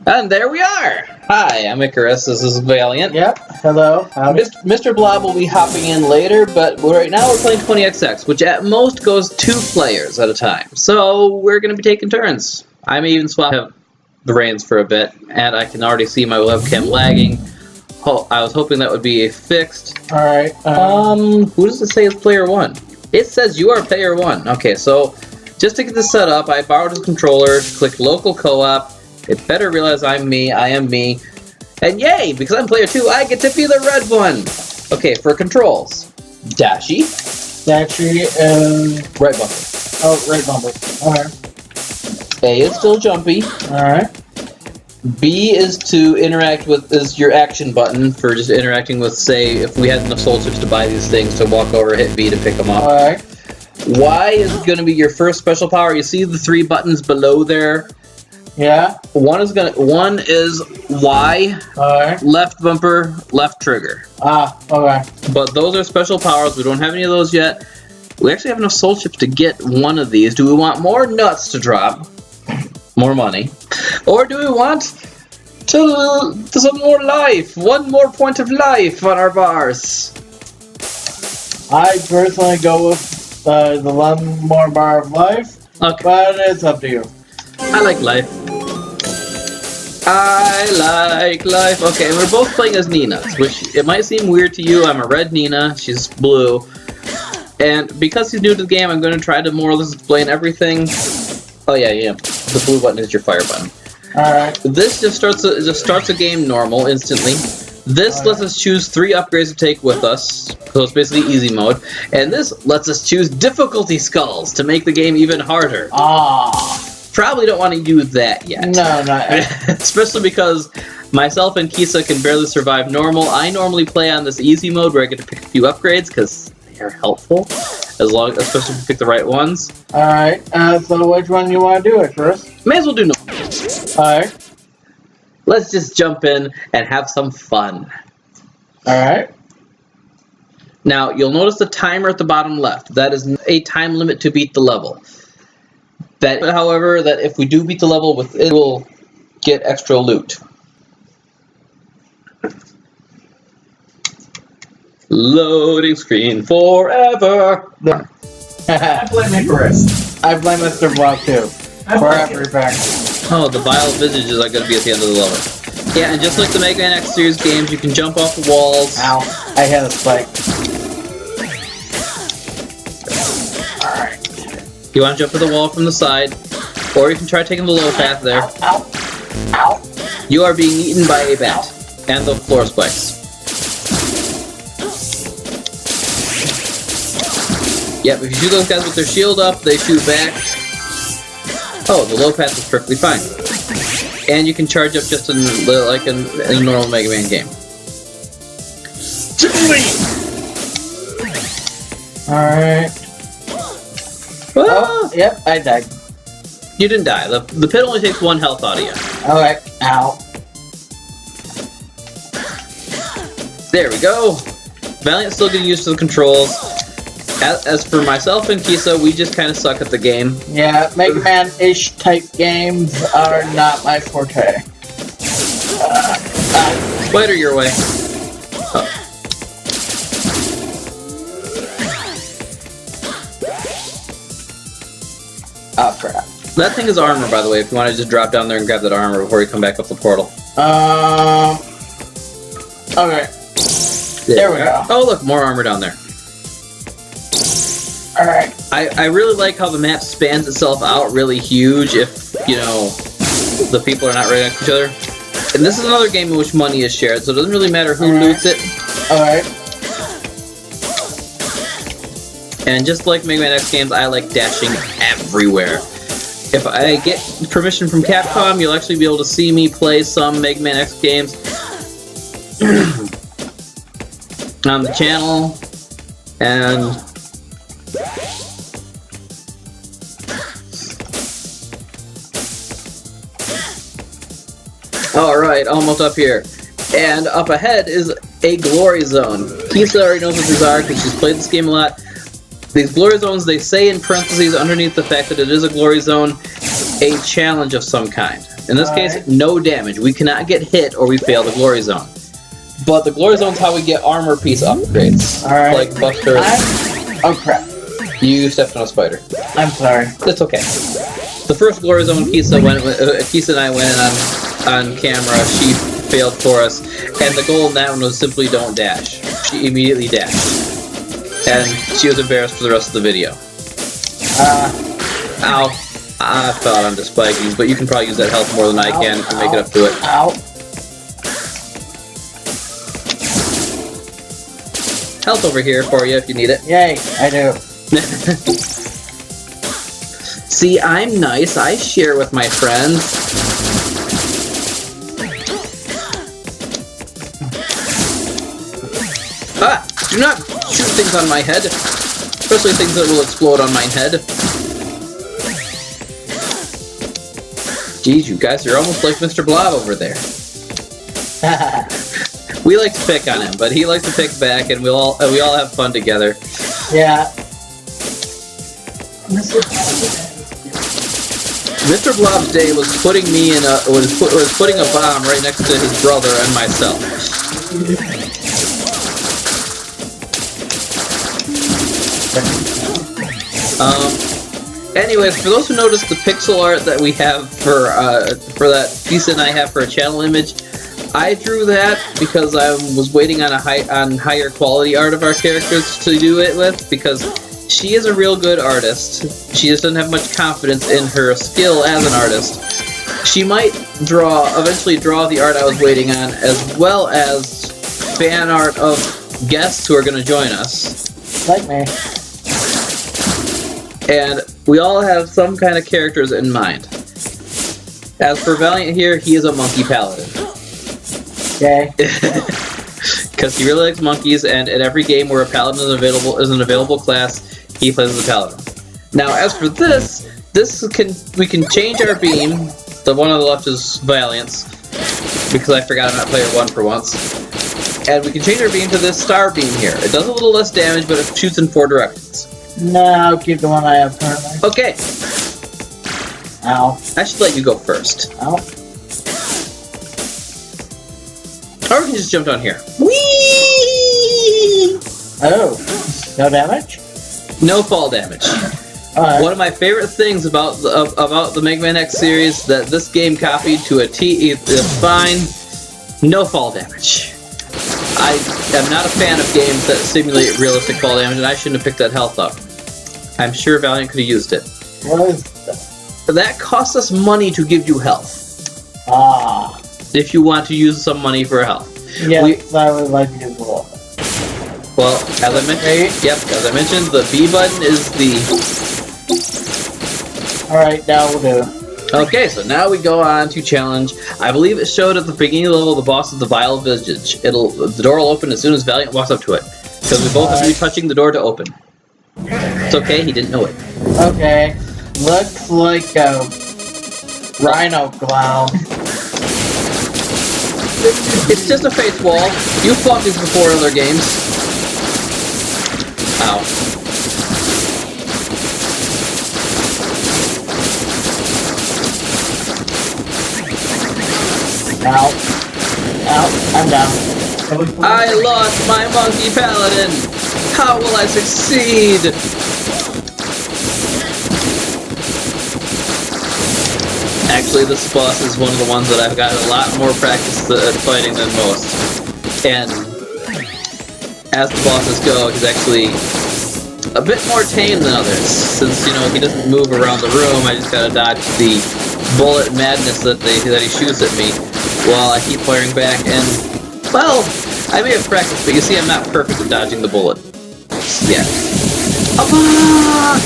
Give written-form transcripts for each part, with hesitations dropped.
And there we are! Hi, I'm Icarus, this is Valiant. Yep, hello. Mr. Blob will be hopping in later, but right now we're playing 20XX, which at most goes 2 players at a time. So we're going to be taking turns. I may even swap the reins for a bit, and I can already see my webcam lagging. I was hoping that would be fixed. Alright. Who does it say is player 1? It says you are player 1. Okay, so just to get this set up, I borrowed his controller, click local co-op. It better realize I'm me, I am me. And yay, because I'm player 2, I get to be the red one! Okay, for controls. Dashy. Dashy and... Right bumper. Oh, right bumper. Okay. A is still jumpy. Alright. B is to interact with, is your action button for just interacting with, say, if we had enough soul chips to buy these things, to walk over, hit B to pick them up. Alright. Y is going to be your first special power. You see the 3 buttons below there? Yeah. One is Y, Alright. left bumper, left trigger. Ah, okay. But those are special powers. We don't have any of those yet. We actually have enough soul chips to get one of these. Do we want more nuts to drop? More money. Or do we want to some more life? One more point of life on our bars. I personally go with the one more bar of life. Okay. But it's up to you. I like life. I like life. Okay, we're both playing as Nina's, which it might seem weird to you. I'm a red Nina. She's blue. And because he's new to the game, I'm going to try to more or less explain everything. Oh yeah. The blue button is your fire button. Alright. This just starts a game normal instantly. This lets us choose 3 upgrades to take with us, so it's basically easy mode. And this lets us choose difficulty skulls to make the game even harder. Ah. Probably don't want to use that yet. No, not especially because myself and Kisa can barely survive normal. I normally play on this easy mode where I get to pick a few upgrades because they are helpful, especially if you pick the right ones. Alright, so which one you want to do it first? May as well do normal. Alright. Let's just jump in and have some fun. Alright. Now, you'll notice the timer at the bottom left. That is a time limit to beat the level. That, however, that if we do beat the level, it will get extra loot. Loading screen forever. I blame Icarus. I blame Mr. Blob too. For everything. Oh, the vile visages are going to be at the end of the level. Yeah, and just like the Mega Man X series games, you can jump off the walls. Ow. I hit a spike. Alright. You want to jump to the wall from the side, or you can try taking the low path there. Ow. Ow. You are being eaten by a bat, and the floor spikes. Yep, if you shoot those guys with their shield up, they shoot back. Oh, the low path is perfectly fine. And you can charge up just in a normal Mega Man game. Alright. Ah! Oh, yep, I died. You didn't die. The pit only takes 1 health out of you. Okay. Ow. There we go. Valiant's still getting used to the controls. As for myself and Kisa, we just kind of suck at the game. Yeah, Mega Man-ish type games are not my forte. Spider your way. Oh, crap. That thing is armor, by the way, if you want to just drop down there and grab that armor before you come back up the portal. Okay. There we go. Oh, look, more armor down there. Alright. I really like how the map spans itself out really huge if, you know, the people are not right next to each other. And this is another game in which money is shared, so it doesn't really matter who loots it. Alright. And just like Mega Man X games, I like dashing everywhere. If I get permission from Capcom, you'll actually be able to see me play some Mega Man X games on the channel. And alright, almost up here. And up ahead is a glory zone. Kisa already knows what these are because she's played this game a lot. These glory zones, they say in parentheses underneath the fact that it is a glory zone, a challenge of some kind. In this case, no damage. We cannot get hit or we fail the glory zone. But the glory zone is how we get armor piece upgrades. Alright. Like Buster. Oh crap. You stepped on a spider. I'm sorry. That's okay. The first glory zone Kisa and I went in on camera. She failed for us. And the goal in that one was simply don't dash. She immediately dashed. And she was embarrassed for the rest of the video. Ow. I fell onto spikies, but you can probably use that health more than I can to make it up to it. Ow. Health over here for you if you need it. Yay, I do. See, I'm nice. I share with my friends. Ah! Do not shoot things on my head. Especially things that will explode on my head. Geez, you guys are almost like Mr. Blob over there. We like to pick on him, but he likes to pick back, and we all have fun together. Yeah. Mr. Blob's day was putting me in was putting a bomb right next to his brother and myself. Anyways, for those who noticed the pixel art that we have for that Kisa and I have for a channel image, I drew that because I was waiting on higher quality art of our characters to do it with, because she is a real good artist. She just doesn't have much confidence in her skill as an artist. She might eventually draw the art I was waiting on, as well as fan art of guests who are going to join us. Like me. And we all have some kind of characters in mind. As for Valiant here, he is a monkey paladin. Okay. Because he really likes monkeys, and in every game where a paladin is an available class, he plays as a paladin. Now, as for we can change our beam. The one on the left is Valiant's, because I forgot I'm not player 1 for once. And we can change our beam to this star beam here. It does a little less damage, but it shoots in 4 directions. No, I'll keep the one I have currently. Okay. Ow. I should let you go first. Ow. Or we can just jump down here. Whee! Oh. No damage? No fall damage. Alright. One of my favorite things about the Mega Man X series that this game copied to a T is fine. No fall damage. I am not a fan of games that simulate realistic fall damage, and I shouldn't have picked that health up. I'm sure Valiant could have used it. What is that? That costs us money to give you health. Ah. If you want to use some money for health. Yes, I would like to use a little bit. Well, as I mentioned, the B button is the... Alright, now we'll do. Okay, so now we go on to challenge. I believe it showed at the beginning level the boss is the Vile Visage. The door will open as soon as Valiant walks up to it. Because we both have to be touching the door to open. It's okay, he didn't know it. Okay. Looks like a rhino clown. It's just a face wall. You fought these before in other games. Ow. Ow. Ow. I'm down. I lost my monkey paladin! How will I succeed? Actually, this boss is one of the ones that I've got a lot more practice at fighting than most. And as the bosses go, he's actually a bit more tame than others. Since, you know, he doesn't move around the room, I just gotta dodge the bullet madness that he shoots at me while I keep firing back. And, well, I may have practiced, but you see I'm not perfect at dodging the bullet. Yeah. A box!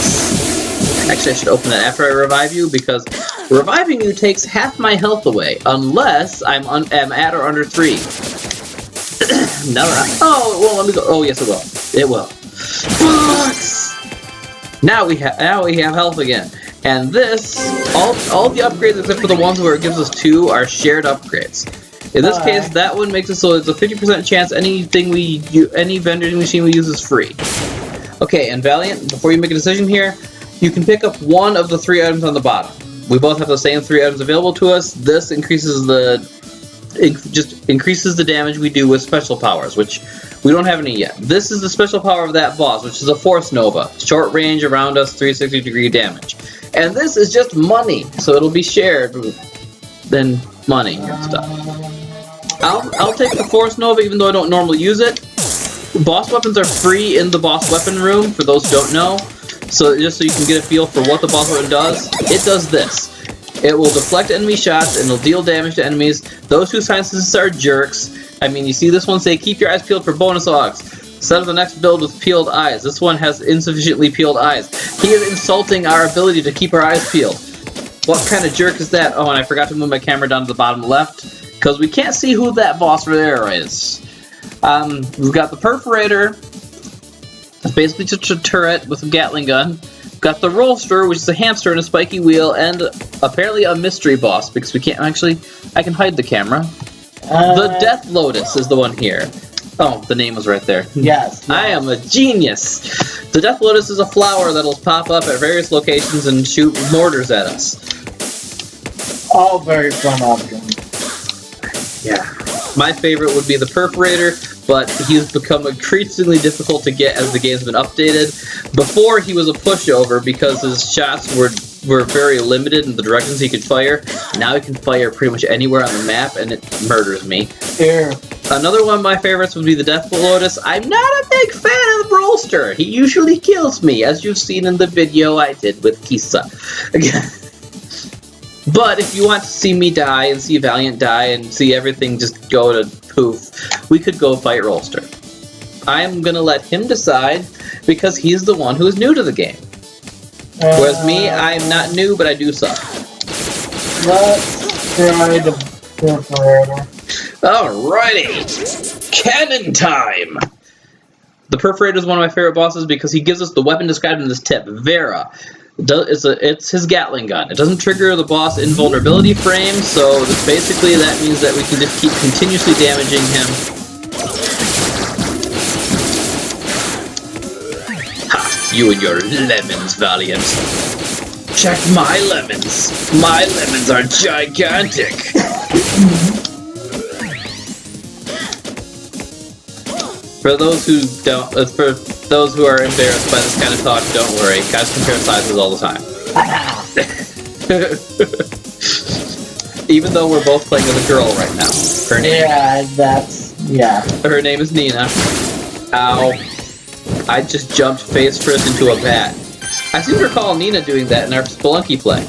Actually, I should open that after I revive you, because reviving you takes half my health away, unless am at or under 3. No, oh, it won't let me go. Oh, yes, it will. It will. Box! Now we have health again, and this all the upgrades except for the ones where it gives us 2 are shared upgrades. In this case, that one makes it so it's a 50% chance any vending machine we use is free. Okay, and Valiant, before you make a decision here, you can pick up one of the 3 items on the bottom. We both have the same 3 items available to us. This increases just increases the damage we do with special powers, which we don't have any yet. This is the special power of that boss, which is a Force Nova. Short range, around us, 360-degree damage. And this is just money, so it'll be shared than money and stuff. I'll take the Force Nova even though I don't normally use it. Boss weapons are free in the boss weapon room, for those who don't know. So just so you can get a feel for what the boss weapon does, it does this. It will deflect enemy shots and it'll deal damage to enemies. Those who scientists are jerks. I mean, you see this one say, keep your eyes peeled for bonus logs. Set up the next build with peeled eyes. This one has insufficiently peeled eyes. He is insulting our ability to keep our eyes peeled. What kind of jerk is that? Oh, and I forgot to move my camera down to the bottom left, because we can't see who that boss there is. We've got the Perforator. It's basically just a turret with a Gatling gun. Got the Rollster, which is a hamster and a spiky wheel, and apparently a mystery boss, because we can't actually... I can hide the camera. The Death Lotus is the one here. Oh, the name was right there. Yes. I am a genius. The Death Lotus is a flower that'll pop up at various locations and shoot mortars at us. All very fun options. Yeah. My favorite would be the Perforator, but he's become increasingly difficult to get as the game's been updated. Before, he was a pushover because his shots were very limited in the directions he could fire. Now he can fire pretty much anywhere on the map, and it murders me. Here. Another one of my favorites would be the Death Lotus. I'm not a big fan of the Rollster. He usually kills me, as you've seen in the video I did with Kisa. But if you want to see me die and see Valiant die and see everything just go to poof, we could go fight Rollster. I'm gonna let him decide because he's the one who is new to the game. Whereas me, I'm not new, but I do suck. Let's try the Perforator. Alrighty! Cannon time! The Perforator is one of my favorite bosses because he gives us the weapon described in this tip, Vera. It's his Gatling gun. It doesn't trigger the boss invulnerability frame, so basically that means that we can just keep continuously damaging him. Ha! You and your lemons, Valiant. Check my lemons. My lemons are gigantic. For those who don't, for those who are embarrassed by this kind of talk, don't worry. Guys compare sizes all the time. Even though we're both playing with a girl right now. Her name. Her name is Nina. Ow. I just jumped face first into a bat. I seem to recall Nina doing that in our Spelunky play.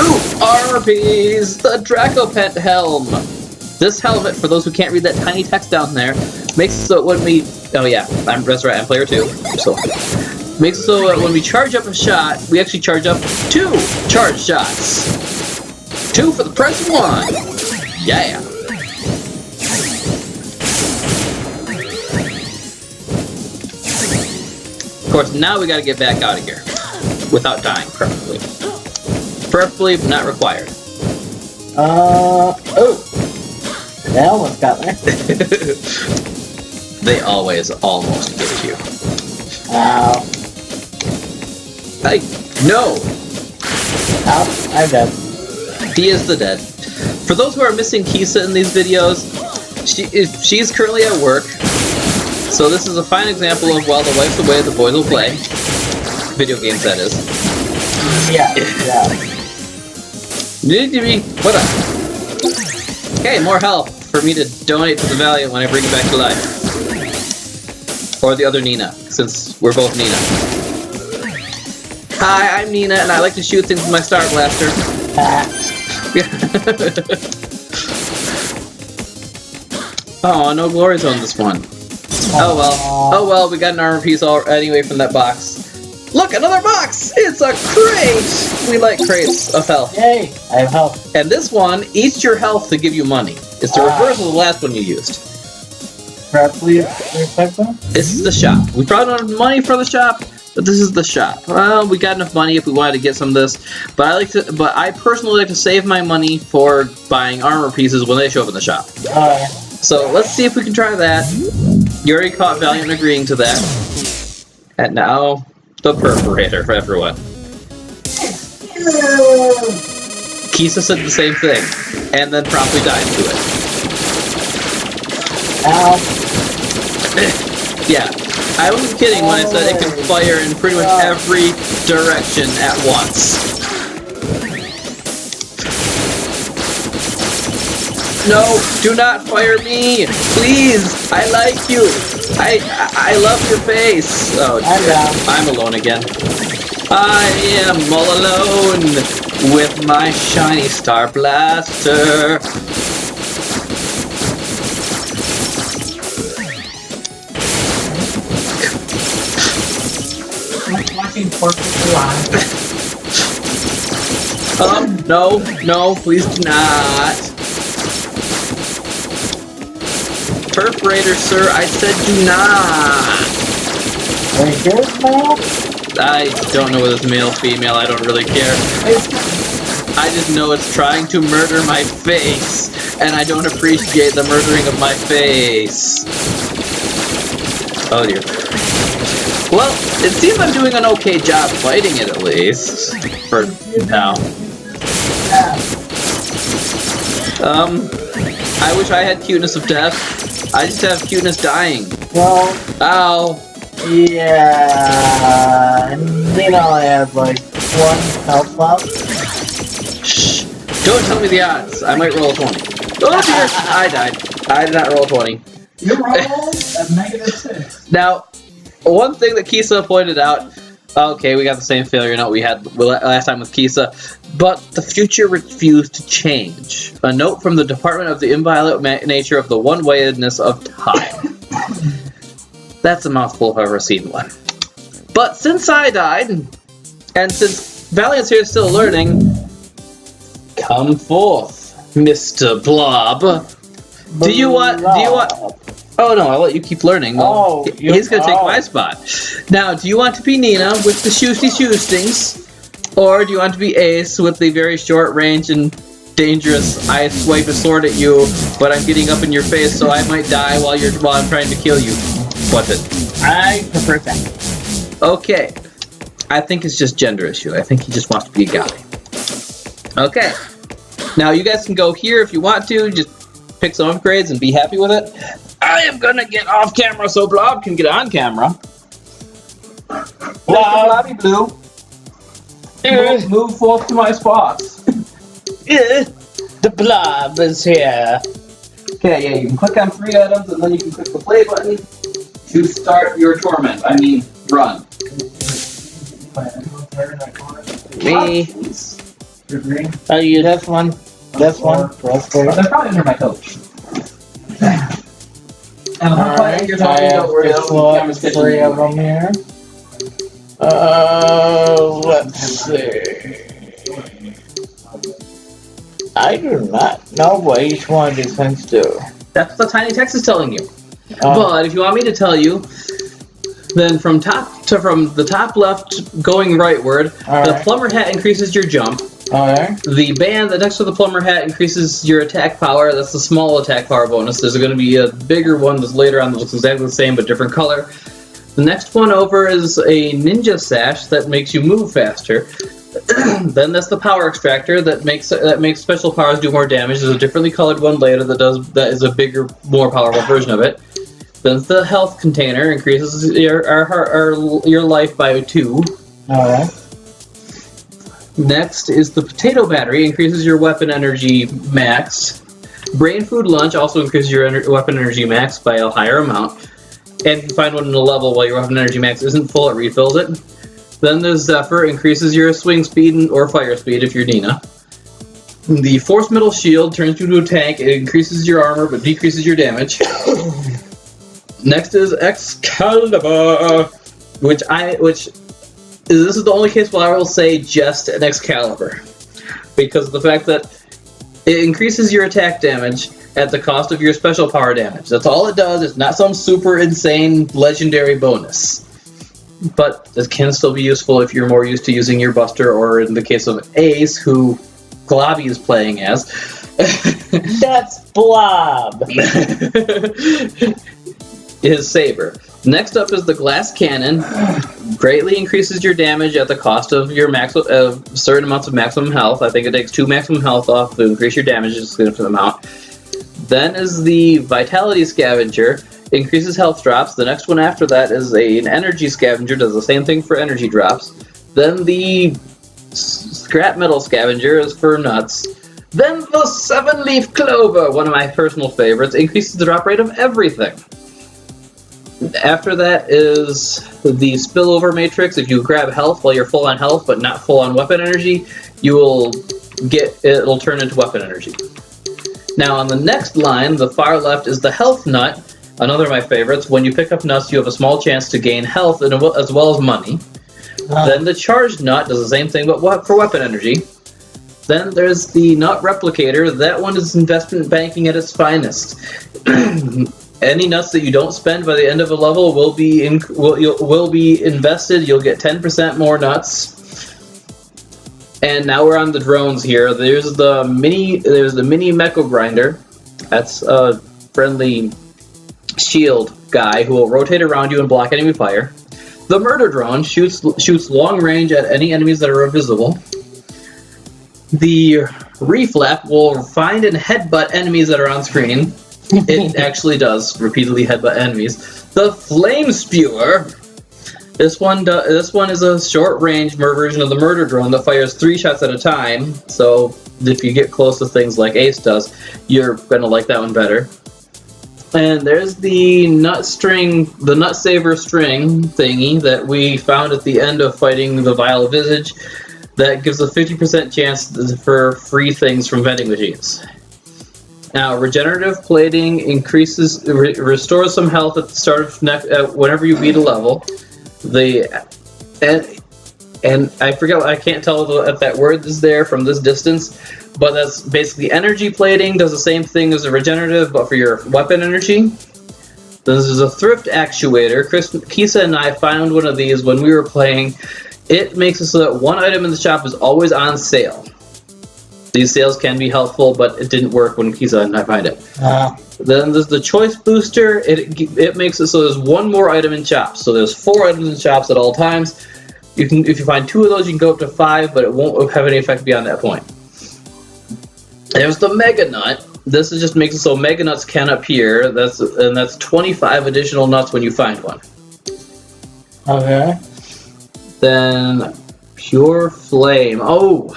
Ooh! RPs! The Dracopent Helm! This helmet, for those who can't read that tiny text down there, makes it so when we... Oh yeah, that's right, I'm player 2. So, makes it so when we charge up a shot, we actually charge up 2 charge shots. 2 for the price of 1! Yeah! Of course, now we gotta get back out of here. Without dying, preferably. Preferably, but not required. Oh! They almost got there. They always almost get you. Ow. No! Ow, I'm dead. He is the dead. For those who are missing Kisa in these videos, she's currently at work. So this is a fine example of while the wife's away, the boys will play. Video games, that is. Yeah. What up? Okay, more health for me to donate to the Valiant when I bring it back to life. Or the other Nina, since we're both Nina. Hi, I'm Nina, and I like to shoot things with my Star Blaster. Oh, no glory zone this one. Oh well. Oh well, we got an armor piece anyway from that box. Look, another box! It's a crate! We like crates of health. Yay, I have health. And this one eats your health to give you money. It's the reverse of the last one you used. This is the shop. We probably don't have money for the shop, but this is the shop. Well, we got enough money if we wanted to get some of this, but I personally like to save my money for buying armor pieces when they show up in the shop. So let's see if we can try that. You already caught Valiant agreeing to that. And now, the Perforator for everyone. Kisa said the same thing, and then promptly died to it. Ow. Yeah, I wasn't kidding when I said it can fire in pretty much every direction at once. No, do not fire me, please. I like you. I love your face. Oh, I'm alone again. I am all alone with my shiny star blaster. Watching Portrait Alive. No, please do not. Perforator, sir, I said do not. Wait, here's male? I don't know whether it's male, female, I don't really care. I just know it's trying to murder my face, and I don't appreciate the murdering of my face. Oh dear. Well, it seems I'm doing an okay job fighting it at least. For now. I wish I had cuteness of death. I just have cuteness dying. Well, ow. Yeah, Nina only has like 1 health left. Shh! Don't tell me the odds. I might roll a 20. Oh dear! I died. I did not roll a 20. You rolled a -6. Now, one thing that Kisa pointed out. Okay, we got the same failure note we had last time with Kisa, but the future refused to change. A note from the Department of the Inviolate Nature of the One-Wayedness of Time. That's a mouthful if I've ever seen one. But since I died, and since Valiant's here still learning, come forth, Mr. Blob. Do you want? Oh no, I'll let you keep learning. Oh, he's gonna take my spot. Now, do you want to be Nina with the shoostings, or do you want to be Ace with the very short range and dangerous? I swipe a sword at you, but I'm getting up in your face, so I might die while I'm trying to kill you. Button. I prefer that. Okay. I think it's just gender issue. I think he just wants to be a guy. Okay. Now you guys can go here if you want to. Just pick some upgrades and be happy with it. I am gonna get off camera so Blob can get on camera. Blobby Blue. Move forth to my spots. The Blob is here. Okay, yeah, you can click on 3 items and then you can click the play button to start your torment. I mean, run. Me. You're green. Oh, you this one. This one. Press Oh, they're probably under my coach. Alright, You're talking about where the camera's catching 3 you. of them here. Let's see. I do not know what each one of these things do. That's what the tiny text is telling you. But if you want me to tell you, then from the top left going rightward, the plumber hat increases your jump. Alright. The band that next to the plumber hat increases your attack power. That's the small attack power bonus. There's going to be a bigger one that's later on that looks exactly the same but different color. The next one over is a ninja sash that makes you move faster. Then that's the power extractor that makes special powers do more damage. There's a differently colored one later that is a bigger, more powerful version of it. Then the health container increases your life by 2. Alright. Next is the potato battery, increases your weapon energy max. Brain food lunch also increases your weapon energy max by a higher amount. And you can find one in a level while your weapon energy max isn't full, it refills it. Then there's Zephyr, increases your swing speed or fire speed if you're Nina. The Force Metal Shield turns you into a tank, it increases your armor but decreases your damage. Next is Excalibur, which this is the only case where I will say just an Excalibur, because of the fact that it increases your attack damage at the cost of your special power damage. That's all it does. It's not some super insane legendary bonus. But this can still be useful if you're more used to using your Buster, or in the case of Ace, who Globby is playing as. That's Blob! His saber. Next up is the glass cannon. Greatly increases your damage at the cost of your certain amounts of maximum health. I think it takes 2 maximum health off to increase your damage a significant amount. Then is the vitality scavenger. Increases health drops. The next one after that is an energy scavenger. Does the same thing for energy drops. Then the scrap metal scavenger is for nuts. Then the 7-leaf clover, one of my personal favorites, increases the drop rate of everything. After that is the spillover matrix. If you grab health while you're full on health but not full on weapon energy, it'll turn into weapon energy. Now on the next line, the far left is the health nut, another of my favorites. When you pick up nuts, you have a small chance to gain health as well as money. Then the charged nut does the same thing but for weapon energy. Then there's the nut replicator. That one is investment banking at its finest. Any nuts that you don't spend by the end of a level will be invested. You'll get 10% more nuts. And now we're on the drones here. There's the mini mecha grinder. That's a friendly shield guy who will rotate around you and block enemy fire. The murder drone shoots long range at any enemies that are invisible. The reflap will find and headbutt enemies that are on screen. It actually does repeatedly headbutt enemies. The flame spewer. This one is a short-range version of the murder drone that fires 3 shots at a time. So if you get close to things like Ace does, you're gonna like that one better. And there's the nut saver string thingy that we found at the end of fighting the Vile Visage. That gives a 50% chance for free things from vending machines. Now, regenerative plating restores some health at the start of whenever you beat a level. And I forget, I can't tell if that word is there from this distance, but that's basically energy plating. Does the same thing as a regenerative, but for your weapon energy. This is a thrift actuator. Kisa and I found one of these when we were playing. It makes it so that one item in the shop is always on sale. These sales can be helpful, but it didn't work when Kisa and I find it. Then there's the choice booster. It makes it so there's one more item in shops. So there's 4 items in shops at all times. If you find 2 of those, you can go up to 5, but it won't have any effect beyond that point. There's the Mega Nut. This just makes it so Mega Nuts can appear. That's 25 additional nuts when you find one. Okay. Then Pure Flame. Oh,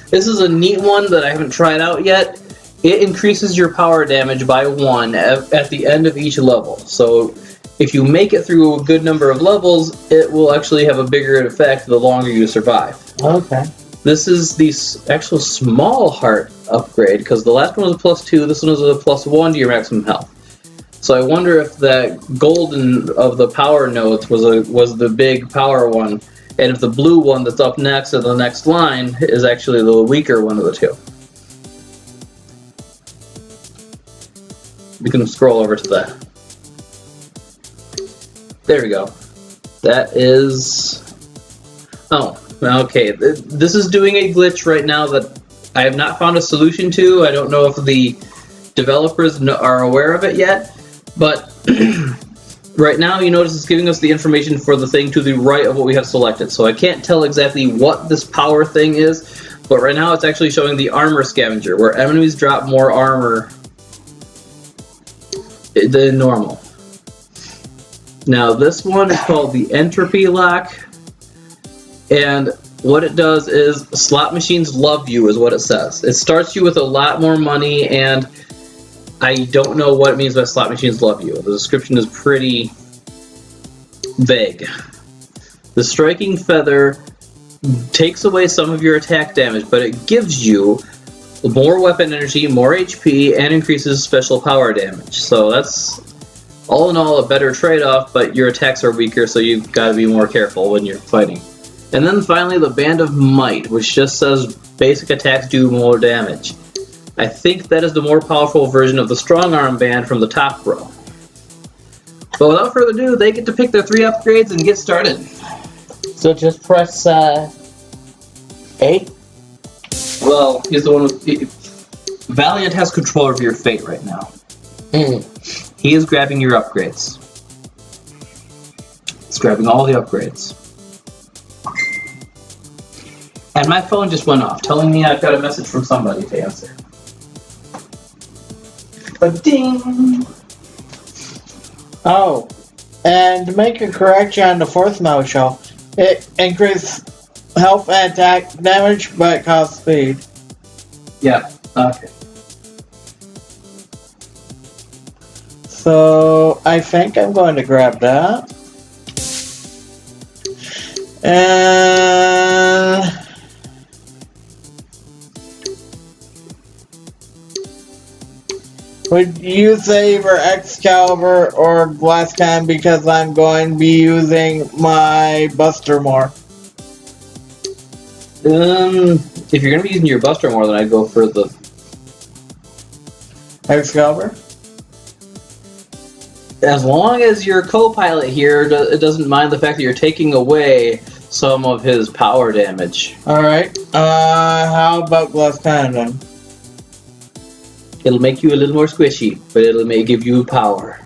this is a neat one that I haven't tried out yet. It increases your power damage by 1 at the end of each level. So if you make it through a good number of levels, it will actually have a bigger effect the longer you survive. Okay. This is the actual small heart upgrade, because the last one was a +2, this one was a +1 to your maximum health. So I wonder if that golden of the power nodes was the big power one, and if the blue one that's up next in the next line is actually the weaker one of the two. We can scroll over to that. There we go. That is... Oh, okay. This is doing a glitch right now that I have not found a solution to. I don't know if the developers are aware of it yet, but right now you notice it's giving us the information for the thing to the right of what we have selected. So I can't tell exactly what this power thing is, but right now it's actually showing the armor scavenger, where enemies drop more armor than normal. Now this one is called the Entropy Lock, and what it does is slot machines love you is what it says. It starts you with a lot more money, and I don't know what it means by slot machines love you. The description is pretty vague. The Striking Feather takes away some of your attack damage, but it gives you more weapon energy, more HP, and increases special power damage. So that's, all in all, a better trade-off, but your attacks are weaker, so you've got to be more careful when you're fighting. And then finally, the Band of Might, which just says basic attacks do more damage. I think that is the more powerful version of the Strong Arm Band from the top row. But without further ado, they get to pick their 3 upgrades and get started. So just press A? Well, he's the one with... Valiant has control of your fate right now. He is grabbing your upgrades. grabbing all the upgrades. And my phone just went off, telling me I've got a message from somebody to answer. But ding! Oh, and to make a correction on the fourth mode show, it increased health and attack damage, but cost speed. Yeah, okay. So I think I'm going to grab that. And would you favor Excalibur or Glass Cannon, because I'm going to be using my Buster more? If you're gonna be using your Buster more, then I'd go for the Excalibur? as long as your co-pilot here doesn't mind the fact that you're taking away some of his power damage. Alright, how about Glass Cannon then? It'll make you a little more squishy, but may give you power.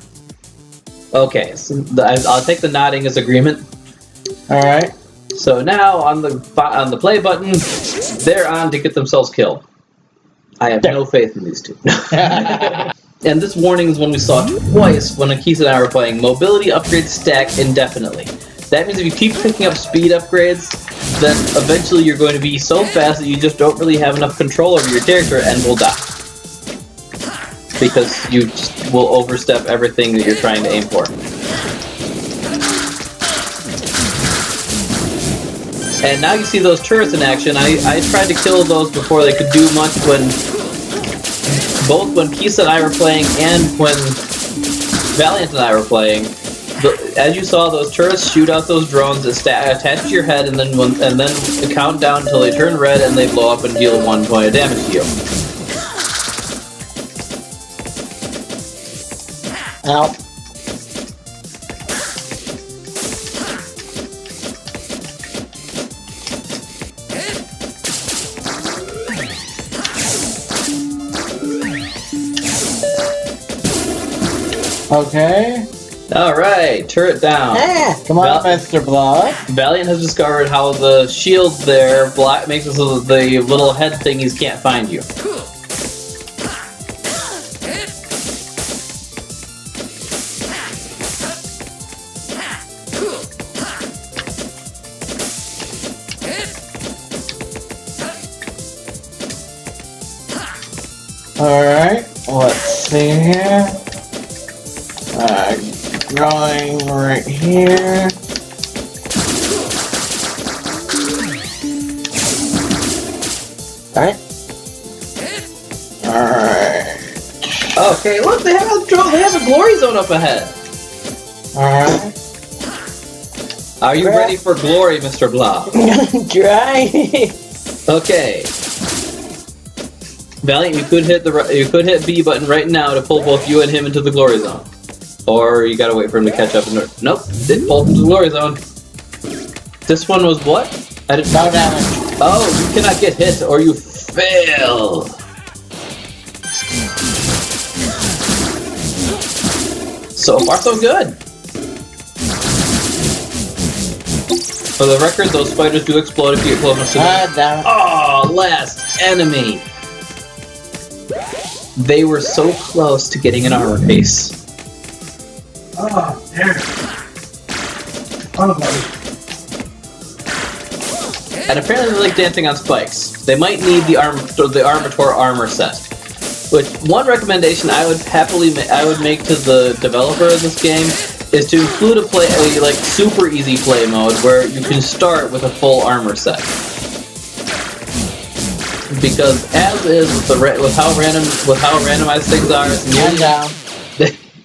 Okay, so I'll take the nodding as agreement. Alright. So now on the play button, they're on to get themselves killed. I have no faith in these two. And this warning is one we saw twice when Akisa and I were playing. Mobility upgrades stack indefinitely. That means if you keep picking up speed upgrades, then eventually you're going to be so fast that you just don't really have enough control over your character and will die. Because you just will overstep everything that you're trying to aim for. And now you see those turrets in action. I tried to kill those before they could do much both when Kisa and I were playing and when Valiant and I were playing. As you saw, those turrets shoot out those drones that attach to your head, and then count down until they turn red and they blow up and deal 1 point of damage to you. Ow. Okay. Alright, turret down. Come on, Mr. Blob. Valiant has discovered how the shield there makes it so that the little head thingies can't find you. Alright, let's see here. Going right here. Alright. Alright. Okay, look, they have a glory zone up ahead. Alright. Are you ready for glory, Mr. Blob? Try. Okay. Valiant, you could hit B button right now to pull both you and him into the glory zone. Or you gotta wait for him to catch up and nope, it pulled into the glory zone. This one was what? I didn't know. No damage. Oh, you cannot get hit or you fail. So far so good. For the record, those spiders do explode if you get close enough to them. Damn it. Oh, last enemy. They were so close to getting an armor piece. Oh, there. Oh, buddy. And apparently they like dancing on spikes. They might need the Armator armor set. Which one recommendation I would make to the developer of this game is to include a super easy play mode where you can start with a full armor set. Because as is with how randomized things are,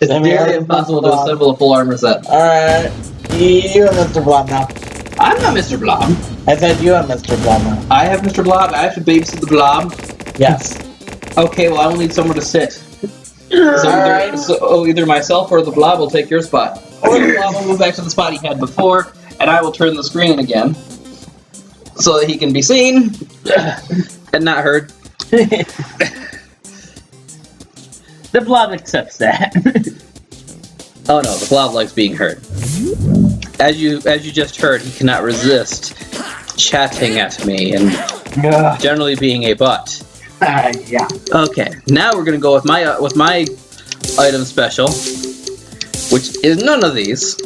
it's nearly impossible to assemble a full armor set. Alright. You and Mr. Blob now. I'm not Mr. Blob. I said you and Mr. Blob now. I have Mr. Blob. I have to babysit the Blob. Yes. Okay, well I will need somewhere to sit. So either myself or the Blob will take your spot. Or the Blob will move back to the spot he had before, and I will turn the screen again. So that he can be seen and not heard. The Blob accepts that. Oh no, the Blob likes being heard. as you just heard, he cannot resist chatting at me and generally being a butt. Yeah. Okay, now we're gonna go with my item special, which is none of these.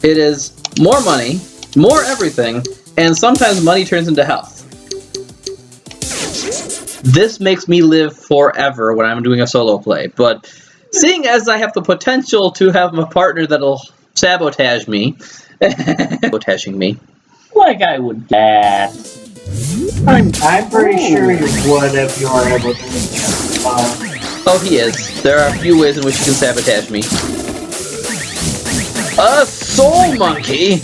It is more money, more everything, and sometimes money turns into health. This makes me live forever when I'm doing a solo play, but seeing as I have the potential to have a partner that'll sabotage me, sabotaging me. Like I would that. I'm pretty sure you would if you were able to. Oh, he is. There are a few ways in which you can sabotage me. A soul monkey!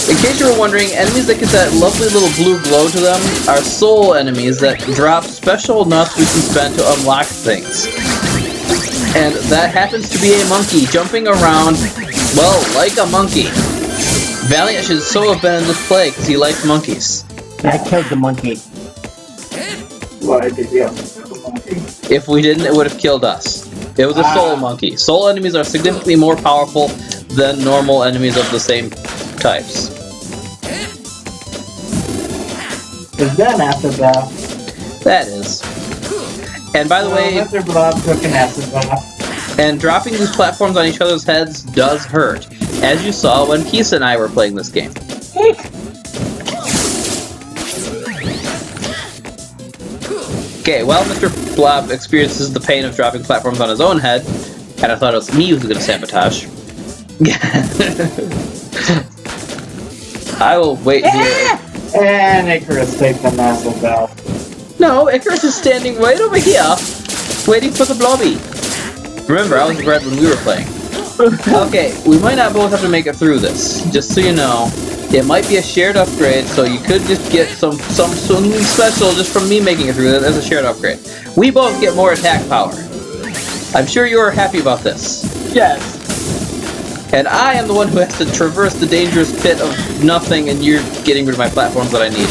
In case you were wondering, enemies that get that lovely little blue glow to them are soul enemies that drop special nuts we can spend to unlock things. And that happens to be a monkey jumping around, well, like a monkey. Valiant should so have been in this play because he likes monkeys. I killed the monkey. Why did you? If we didn't, it would have killed us. It was a soul monkey. Soul enemies are significantly more powerful than normal enemies of the same types. Is that an acid bath? That is. And by the way, Mr. Blob took an acid bath. and dropping these platforms on each other's heads does hurt, as you saw when Kisa and I were playing this game. Okay, well, Mr. Blob experiences the pain of dropping platforms on his own head, and I thought it was me who was going to sabotage. I will wait here. And Icarus takes the acid bath. No, Icarus is standing right over here, waiting for the blobby. Remember, I was red when we were playing. Okay, we might not both have to make it through this. Just so you know, it might be a shared upgrade, so you could just get something special just from me making it through it as a shared upgrade. We both get more attack power. I'm sure you are happy about this. Yes. And I am the one who has to traverse the dangerous pit of nothing, and you're getting rid of my platforms that I need.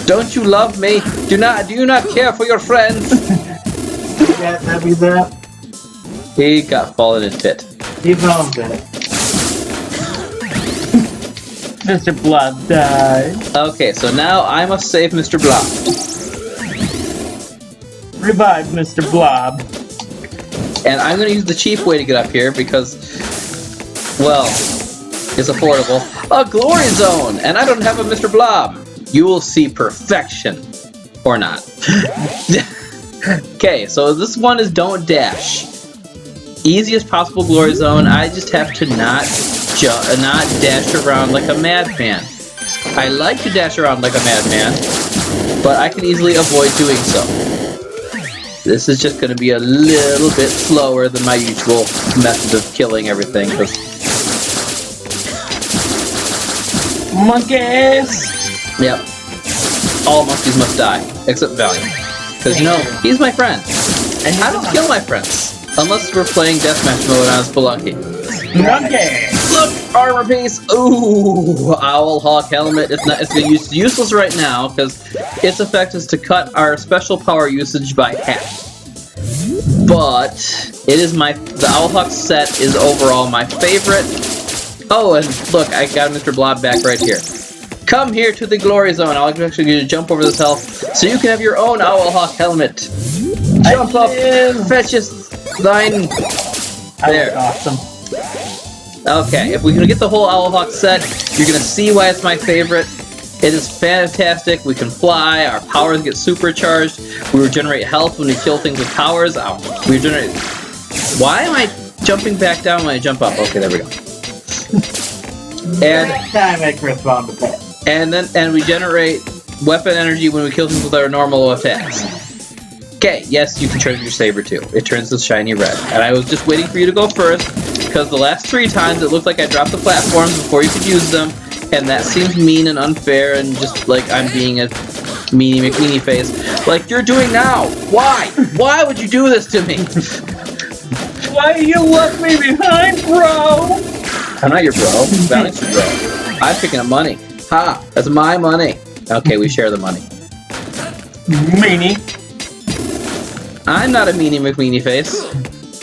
Don't you love me? Do you not care for your friends? Yeah, that'd be that. He got fallen in pit. He found it. Mr. Blob died. Okay, so now I must save Mr. Blob. Revive Mr. Blob. And I'm going to use the cheap way to get up here because, well, it's affordable. A glory zone! And I don't have a Mr. Blob. You will see perfection. Or not. Okay, so this one is don't dash. Easiest possible glory zone. I just have to not dash around like a madman. I like to dash around like a madman, but I can easily avoid doing so. This is just going to be a little bit slower than my usual method of killing everything. Monkeys! Yep. All monkeys must die, except Valiant. Because, you know, he's my friend. And I don't kill my friends. Unless we're playing deathmatch mode on Spelunky. Monkey! Look! Armor piece! Ooh! Owl Hawk helmet. It's useless right now, because its effect is to cut our special power usage by half. But it is the Owl Hawk set is overall my favorite. Oh, and look, I got Mr. Blob back right here. Come here to the glory zone. I'll actually get you to jump over this health so you can have your own Owl Hawk helmet. Jump up, fetches thine. There. Awesome. Okay, if we can get the whole Owl Hawk set, you're gonna see why it's my favorite. It is fantastic. We can fly. Our powers get supercharged. We regenerate health when we kill things with powers. We regenerate. Why am I jumping back down when I jump up? Okay, there we go. And time Icarus found the pit. And we generate weapon energy when we kill things with our normal attacks. Okay, yes, you can turn your saber too. It turns this shiny red. And I was just waiting for you to go first, because the last 3 times it looked like I dropped the platforms before you could use them, and that seems mean and unfair and just like I'm being a meanie McMeanie face. Like you're doing now! Why? Why would you do this to me? Why you left me behind, bro? I'm not your bro. Valiant's your bro. I'm picking up money. Ha! That's my money. Okay, we share the money. Meanie. I'm not a meanie McMeanie face.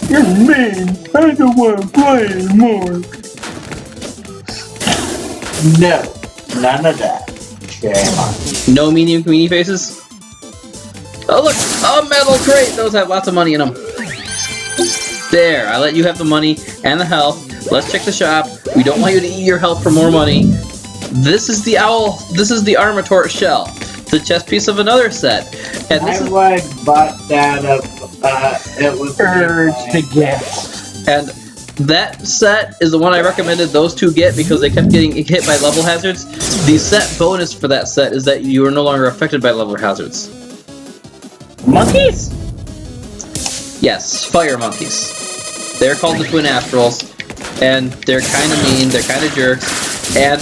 You're mean. I don't want to play anymore. No, none of that. Shame on. No medium community faces? Oh look! A metal crate! Those have lots of money in them. There, I let you have the money and the health. Let's check the shop. We don't want you to eat your health for more money. This is the owl. This is the Armatort shell. The chest piece of another set. And this is would bought that up. It was Urge to get. And that set is the one I recommended those two get because they kept getting hit by level hazards. The set bonus for that set is that you are no longer affected by level hazards. Monkeys? Yes, fire monkeys. They're called the Twin Astrals, and they're kind of mean, they're kind of jerks, and...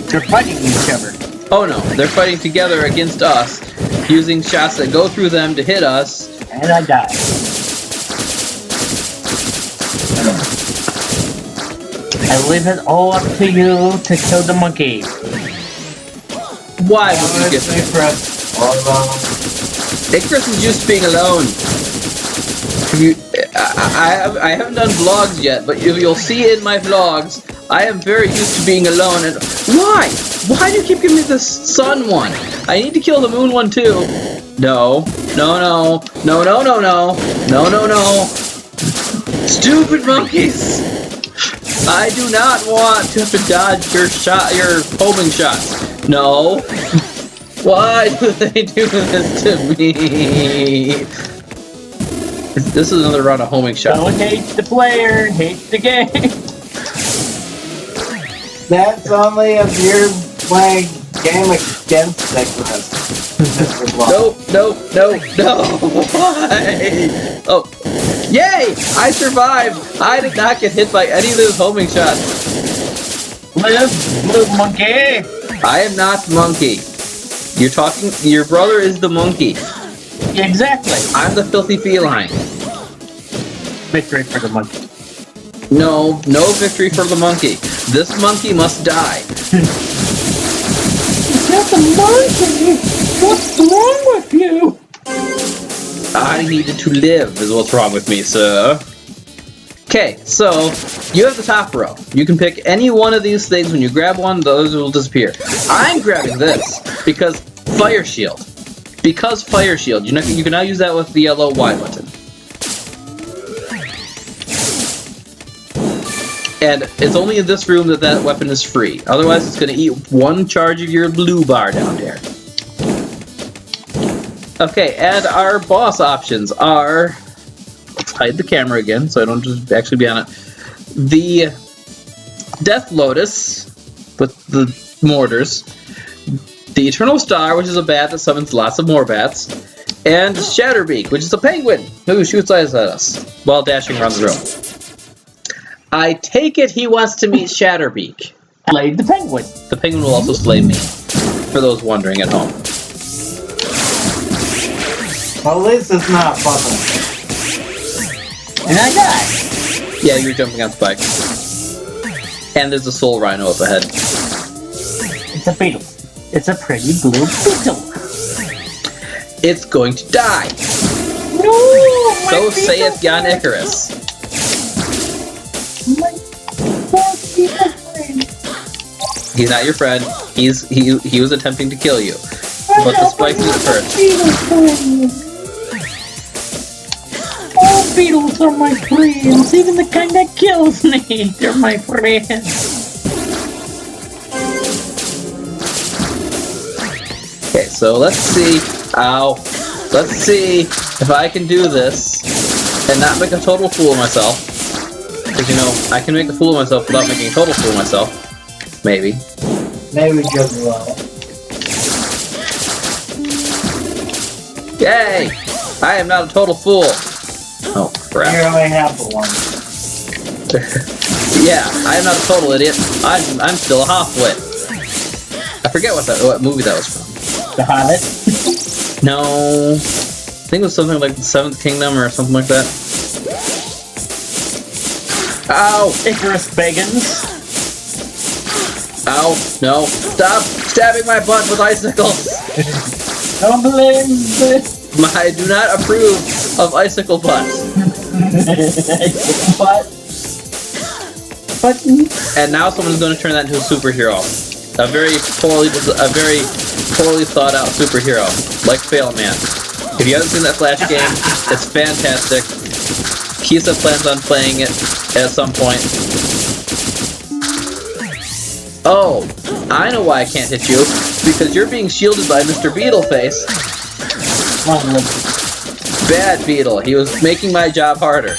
They're fighting each other. Oh no, they're fighting together against us, using shots that go through them to hit us. And I die. I leave it all up to you to kill the monkey. Why would you get... Icarus is used to being alone. I haven't done vlogs yet, but you'll see in my vlogs, I am very used to being alone. And why? Why do you keep giving me the sun one? I need to kill the moon one too. No. No, no. No, no, no, no. No, no, no. Stupid monkeys! I do not want to have to dodge your homing shots. No. Why do they do this to me? This is another round of homing shots. Don't hate the player, hate the game. That's only if you're playing game against Icarus. No, no, no, no! Why? Oh. Yay! I survived! I did not get hit by any of those homing shots. Live, blue monkey! I am not monkey. You're talking... Your brother is the monkey. Exactly. I'm the filthy feline. Victory for the monkey. No, no victory for the monkey. This monkey must die. Not the monkey! What's wrong with you? I needed to live is what's wrong with me, sir. Okay, so you have the top row. You can pick any one of these things. When you grab one, those will disappear. I'm grabbing this because fire shield. Because fire shield. You can now use that with the yellow Y button. And it's only in this room that that weapon is free. Otherwise, it's going to eat one charge of your blue bar down there. Okay, and our boss options are... Let's hide the camera again, so I don't just actually be on it. The Death Lotus, with the mortars. The Eternal Star, which is a bat that summons lots of more bats. And Shatterbeak, which is a penguin who shoots eyes at us while dashing around the room. I take it he wants to meet Shatterbeak. Slay the penguin. The penguin will also slay me, for those wondering at home. Well, at least it's not bubbling. And I die. Yeah, you're jumping on spikes. And there's a soul rhino up ahead. It's a beetle. It's a pretty blue beetle. It's going to die. No! So saith Jan Icarus. My poor beetle friend. He's not your friend. He was attempting to kill you. But the spikes did it first. All beetles are my friends, even the kind that kills me. They're my friends. Okay, so let's see. Ow. Let's see if I can do this and not make a total fool of myself. Because, you know, I can make a fool of myself without making a total fool of myself. Maybe. Maybe just well. Yay! I am not a total fool. Oh, crap. You only have the one. Yeah, I am not a total idiot. I'm still a half-wit. I forget what movie that was from. The Hobbit? No. I think it was something like the Seventh Kingdom or something like that. Ow! Icarus Bagans. Ow! No! Stop stabbing my butt with icicles! Don't believe this. I do not approve of icicle butts. But button. And now someone's going to turn that into a superhero. A very poorly thought out superhero, like Failman. If you haven't seen that Flash game, it's fantastic. Kisa plans on playing it at some point. Oh, I know why I can't hit you. Because you're being shielded by Mr. Beetleface. Bad Beetle. He was making my job harder.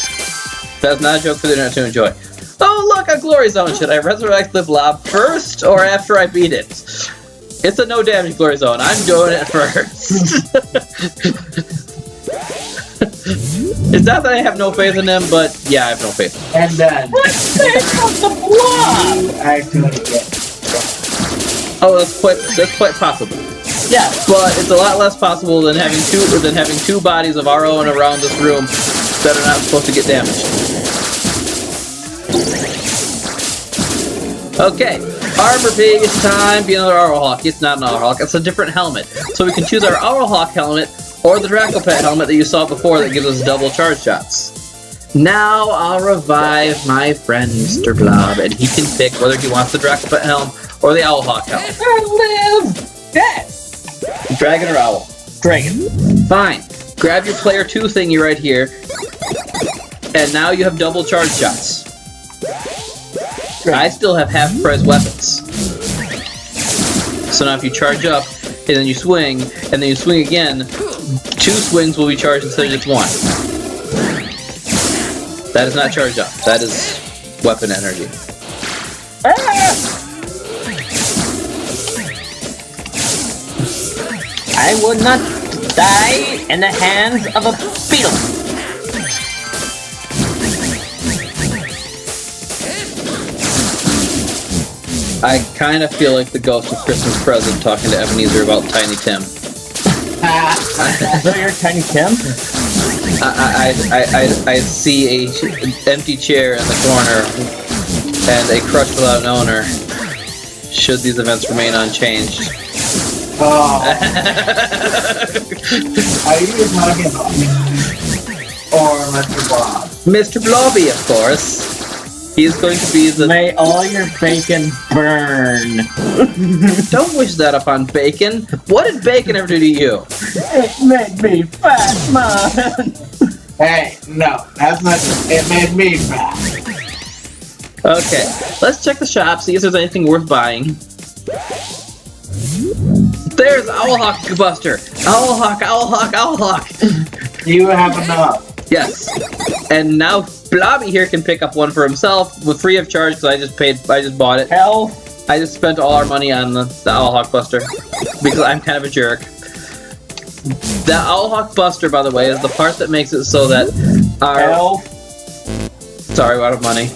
That's not a joke for the internet to enjoy. Oh, look, a glory zone. Should I resurrect the blob first or after I beat it? It's a no damage glory zone. I'm doing it first. It's not that I have no faith in him, but yeah, I have no faith. And then The blob! you actually get. Oh, that's quite possible. Yeah. But it's a lot less possible than having two bodies of our own around this room that are not supposed to get damaged. Okay, Armor Pig, it's time to be another Owlhawk. It's not an Owlhawk, it's a different helmet. So we can choose our Owlhawk helmet or the Dracopet helmet that you saw before that gives us double charge shots. Now I'll revive my friend Mr. Blob, and he can pick whether he wants the Dracopet helm or the Owlhawk helm. I live! That! Dragon or Owl? Dragon. Fine. Grab your player 2 thingy right here, and now you have double charge shots. I still have half price weapons. So now if you charge up, and then you swing, and then you swing again, 2 swings will be charged instead of just 1. That is not charge up. That is weapon energy. I would not die in the hands of a beetle. I kind of feel like the ghost of Christmas Present talking to Ebenezer about Tiny Tim. So you're Tiny Tim? I see an empty chair in the corner and a crush without an owner. Should these events remain unchanged? Oh. Are you talking about me? Or Mr. Blob? Mr. Blobby, of course. He's going to be the... May all your bacon burn. Don't wish that upon Bacon. What did Bacon ever do to you? It made me fat, man. Hey, no, that's not. It made me fat. Okay, let's check the shop, see if there's anything worth buying. There's Owlhawk Buster! Owlhawk, Owlhawk, Owlhawk! You have enough. Yes. And now Blobby here can pick up one for himself with free of charge because I just bought it. Hell. I just spent all our money on the Owlhawk Buster because I'm kind of a jerk. The Owlhawk Buster, by the way, is the part that makes it so that our... Hell. Sorry, we're out of money.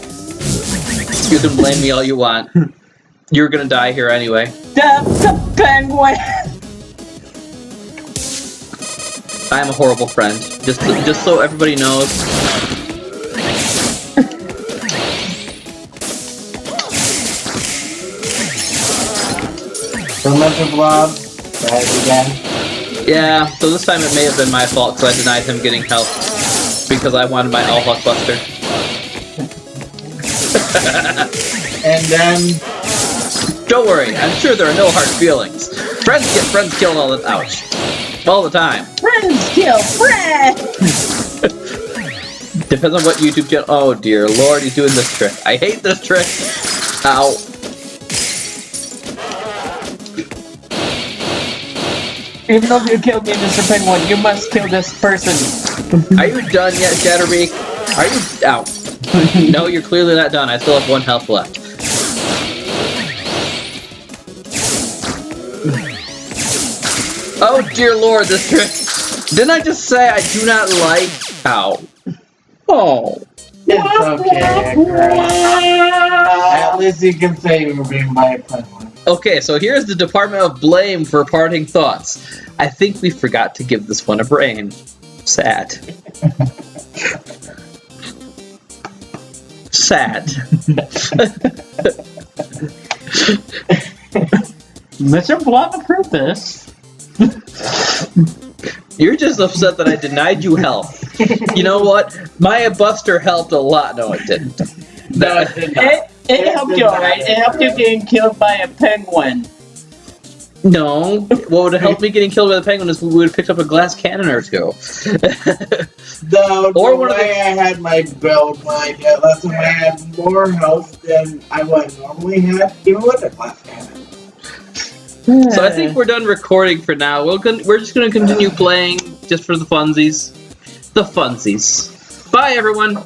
You can blame me all you want. You're gonna die here anyway. The penguin. I'm a horrible friend. Just so everybody knows. So Mr. Blob, try it again. Yeah, so this time it may have been my fault because I denied him getting help because I wanted my Owlhawk Buster. And then... Don't worry, I'm sure there are no hard feelings. Friends get friends killed all the all the time. Friends kill friends. Depends on what YouTube channel. Oh dear Lord, he's doing this trick. I hate this trick. Ow. Even though you killed me, Mr. Penguin, you must kill this person. Are you done yet, Shatterbeak? Are you... Ow. No, you're clearly not done. I still have 1 health left. Oh dear Lord, this trick. Didn't I just say I do not like... Ow. Oh. It's okay, Icarus. At least you can say you were being by a penguin. Okay, so here's the Department of Blame for parting thoughts. I think we forgot to give this one a brain. Sad. Sad. Mr. Blob approved this. You're just upset that I denied you help. You know what? My Buster helped a lot. No, it didn't. No, it did not. It helped you, alright? It helped you getting killed by a penguin. No, what would have helped me getting killed by the penguin is we would have picked up a glass cannon or two. The Or one of way I had my build, my last time I had more health than I would normally have, even with a glass cannon. So I think we're done recording for now. We're just going to continue playing just for the funsies. The funsies. Bye, everyone.